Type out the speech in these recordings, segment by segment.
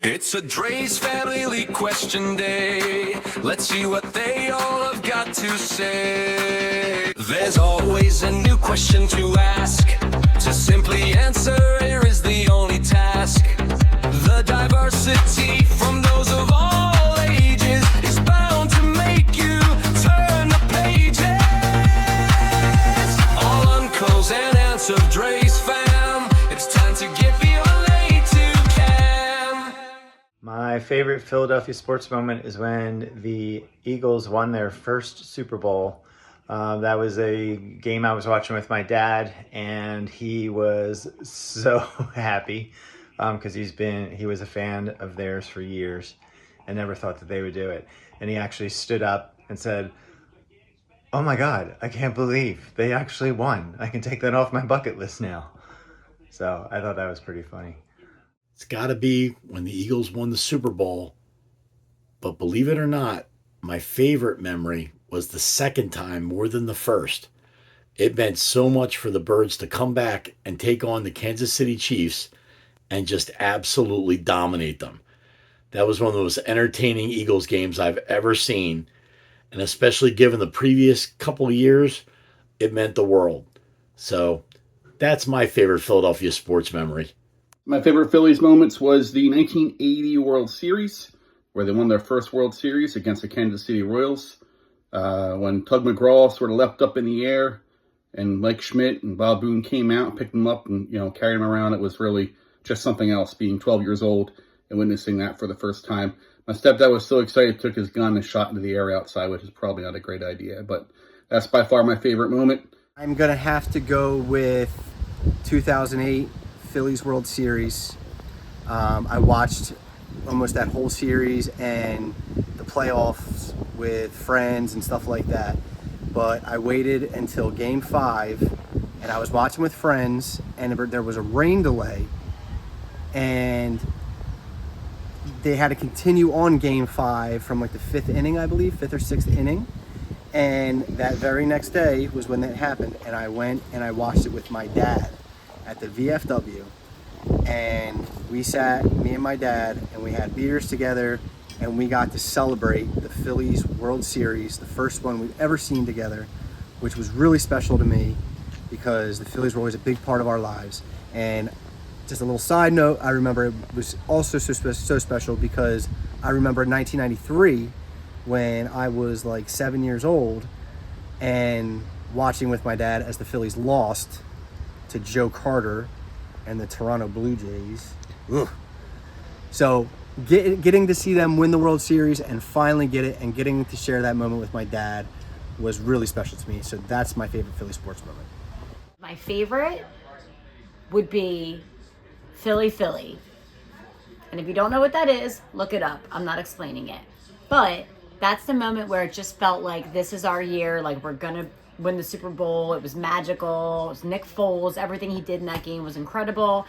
It's a Dray's Family League question day. Let's see what they all have got to say. There's always a new question to ask. To simply answer here is the only task. The diversity from those of all ages is bound to make you turn the pages. All uncles and aunts of Dray's fam, it's time to get beyond late to Cam. My favorite Philadelphia sports moment is when the Eagles won their first Super Bowl. That was a game I was watching with my dad, and he was so happy because he was a fan of theirs for years and never thought that they would do it. And he actually stood up and said, "Oh my God, I can't believe they actually won. I can take that off my bucket list now." So I thought that was pretty funny. It's got to be when the Eagles won the Super Bowl. But believe it or not, my favorite memory was the second time more than the first. It meant so much for the Birds to come back and take on the Kansas City Chiefs and just absolutely dominate them. That was one of the most entertaining Eagles games I've ever seen. And especially given the previous couple of years, it meant the world. So that's my favorite Philadelphia sports memory. My favorite Phillies moments was the 1980 World Series, where they won their first World Series against the Kansas City Royals. When Tug McGraw sort of leapt up in the air and Mike Schmidt and Bob Boone came out and picked him up and, carried him around, it was really just something else, being 12 years old and witnessing that for the first time. My stepdad was so excited, took his gun and shot into the air outside, which is probably not a great idea, but that's by far my favorite moment. I'm going to have to go with 2008 Phillies World Series. I watched almost that whole series and the playoffs with friends and stuff like that. But I waited until Game 5 and I was watching with friends and there was a rain delay and they had to continue on Game 5 from like the 5th inning, I believe, 5th or 6th inning. And that very next day was when that happened. And I went and I watched it with my dad at the VFW. And we sat, me and my dad, and we had beers together and we got to celebrate the Phillies World Series, the first one we've ever seen together, which was really special to me because the Phillies were always a big part of our lives. And just a little side note, I remember it was also so special because I remember in 1993 when I was like 7 years old and watching with my dad as the Phillies lost to Joe Carter and the Toronto Blue Jays. Ugh. So getting to see them win the World Series and finally get it and getting to share that moment with my dad was really special to me. So that's my favorite Philly sports moment. My favorite would be Philly Philly. And if you don't know what that is, look it up. I'm not explaining it. But that's the moment where it just felt like this is our year, like we're going to win the Super Bowl. It was magical. It was Nick Foles. Everything he did in that game was incredible.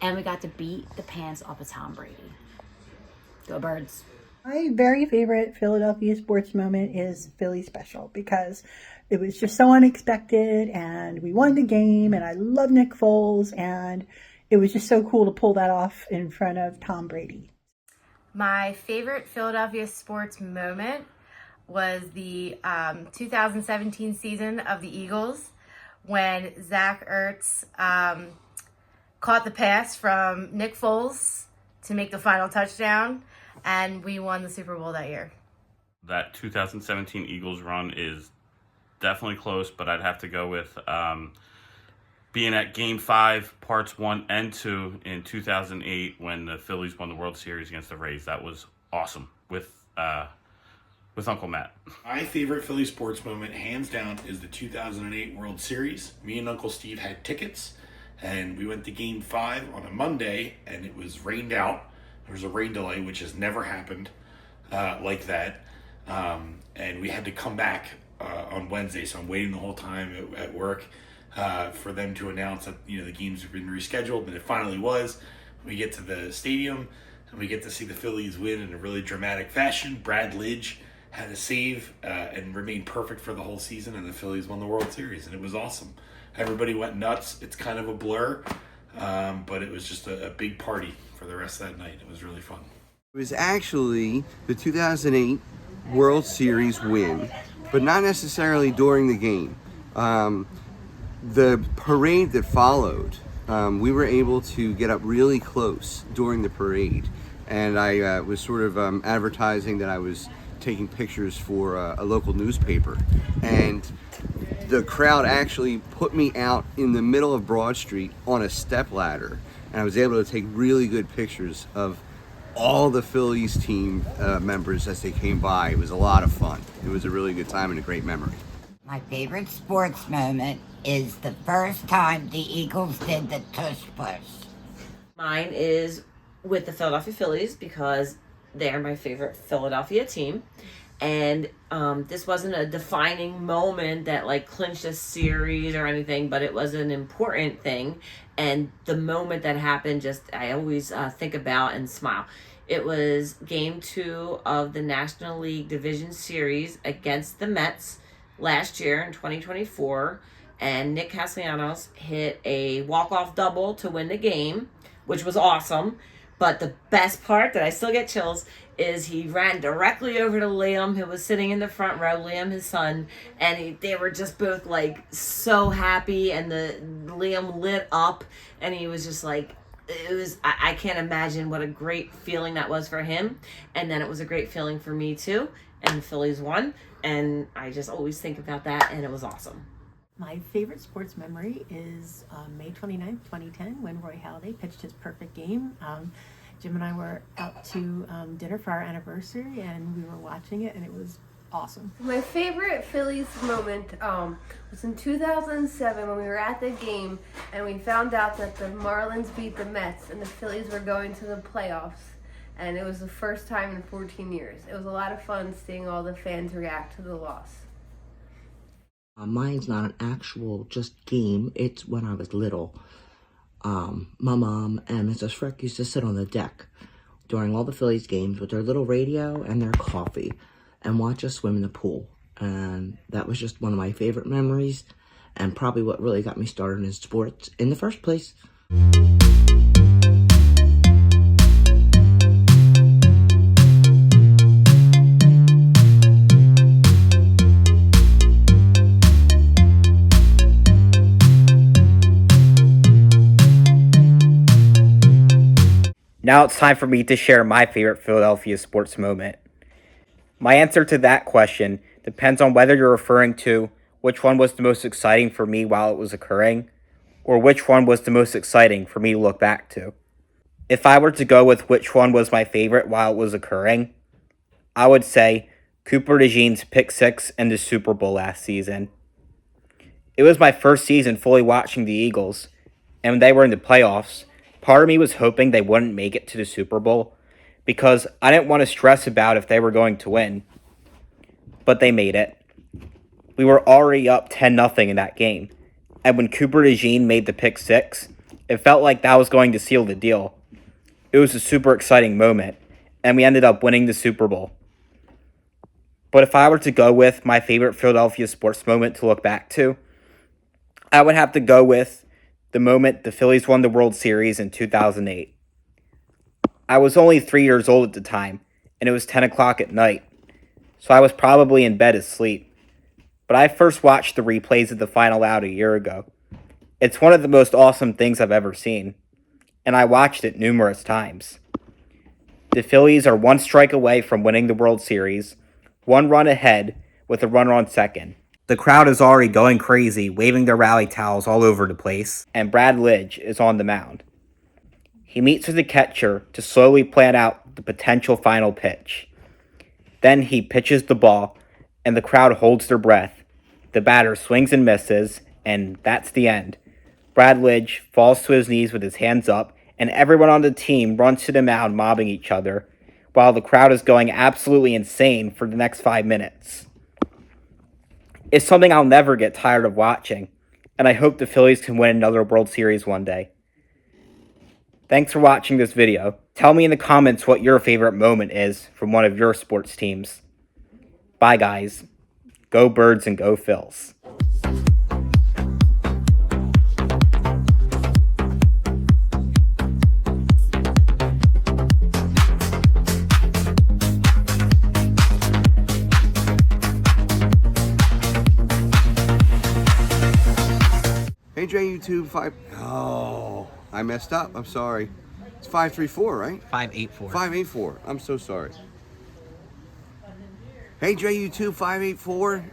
And we got to beat the pants off of Tom Brady. Go Birds. My very favorite Philadelphia sports moment is Philly Special because it was just so unexpected and we won the game and I love Nick Foles and it was just so cool to pull that off in front of Tom Brady. My favorite Philadelphia sports moment was the 2017 season of the Eagles when Zach Ertz caught the pass from Nick Foles to make the final touchdown, and we won the Super Bowl that year. That 2017 Eagles run is definitely close, but I'd have to go with being at Game 5, Parts 1 and 2 in 2008 when the Phillies won the World Series against the Rays. That was awesome with Uncle Matt. My favorite Philly sports moment, hands down, is the 2008 World Series. Me and Uncle Steve had tickets, and we went to Game 5 on a Monday, and it was rained out. There was a rain delay, which has never happened like that. And we had to come back on Wednesday, so I'm waiting the whole time at work for them to announce that the games have been rescheduled, but it finally was. We get to the stadium, and we get to see the Phillies win in a really dramatic fashion. Brad Lidge had a save and remained perfect for the whole season, and the Phillies won the World Series, and it was awesome. Everybody went nuts. It's kind of a blur but it was just a big party for the rest of that night. It was really fun. It was actually the 2008 World Series win, but not necessarily during the game. The parade that followed, we were able to get up really close during the parade, and I was sort of advertising that I was taking pictures for a local newspaper, and the crowd actually put me out in the middle of Broad Street on a stepladder, and I was able to take really good pictures of all the Phillies team members as they came by. It was a lot of fun. It was a really good time and a great memory. My favorite sports moment is the first time the Eagles did the tush push. Mine is with the Philadelphia Phillies because they're my favorite Philadelphia team. And this wasn't a defining moment that like clinched a series or anything, but it was an important thing. And the moment that happened, just I always think about and smile. It was Game 2 of the National League Division Series against the Mets last year in 2024. And Nick Castellanos hit a walk-off double to win the game, which was awesome. But the best part that I still get chills is he ran directly over to Liam, who was sitting in the front row, Liam, his son, and they were just both like so happy, and Liam lit up, and he was just like, I can't imagine what a great feeling that was for him. And then it was a great feeling for me too, and the Phillies won, and I just always think about that, and it was awesome. My favorite sports memory is May 29th, 2010, when Roy Halladay pitched his perfect game. Jim and I were out to dinner for our anniversary, and we were watching it, and it was awesome. My favorite Phillies moment was in 2007 when we were at the game, and we found out that the Marlins beat the Mets, and the Phillies were going to the playoffs. And it was the first time in 14 years. It was a lot of fun seeing all the fans react to the loss. Mine's not an actual just game. It's when I was little. My mom and Mrs. Frick used to sit on the deck during all the Phillies games with their little radio and their coffee and watch us swim in the pool. And that was just one of my favorite memories and probably what really got me started in sports in the first place. Now it's time for me to share my favorite Philadelphia sports moment. My answer to that question depends on whether you're referring to which one was the most exciting for me while it was occurring, or which one was the most exciting for me to look back to. If I were to go with which one was my favorite while it was occurring, I would say Cooper DeJean's pick six in the Super Bowl last season. It was my first season fully watching the Eagles, and when they were in the playoffs, part of me was hoping they wouldn't make it to the Super Bowl because I didn't want to stress about if they were going to win. But they made it. We were already up 10-0 in that game, and when Cooper DeJean made the pick six, it felt like that was going to seal the deal. It was a super exciting moment, and we ended up winning the Super Bowl. But if I were to go with my favorite Philadelphia sports moment to look back to, I would have to go with the moment the Phillies won the World Series in 2008. I was only 3 years old at the time, and it was 10 o'clock at night, so I was probably in bed asleep. But I first watched the replays of the final out a year ago. It's one of the most awesome things I've ever seen, and I watched it numerous times. The Phillies are one strike away from winning the World Series, one run ahead with a runner on second. The crowd is already going crazy, waving their rally towels all over the place, and Brad Lidge is on the mound. He meets with the catcher to slowly plan out the potential final pitch. Then he pitches the ball, and the crowd holds their breath. The batter swings and misses, and that's the end. Brad Lidge falls to his knees with his hands up, and everyone on the team runs to the mound mobbing each other, while the crowd is going absolutely insane for the next 5 minutes. It's something I'll never get tired of watching, and I hope the Phillies can win another World Series one day. Thanks for watching this video. Tell me in the comments what your favorite moment is from one of your sports teams. Bye guys. Go Birds and go Phils. Dray, YouTube 5. Oh, I messed up. I'm sorry. It's 534, right? 584. 584. I'm so sorry. Hey, Dray, YouTube 584.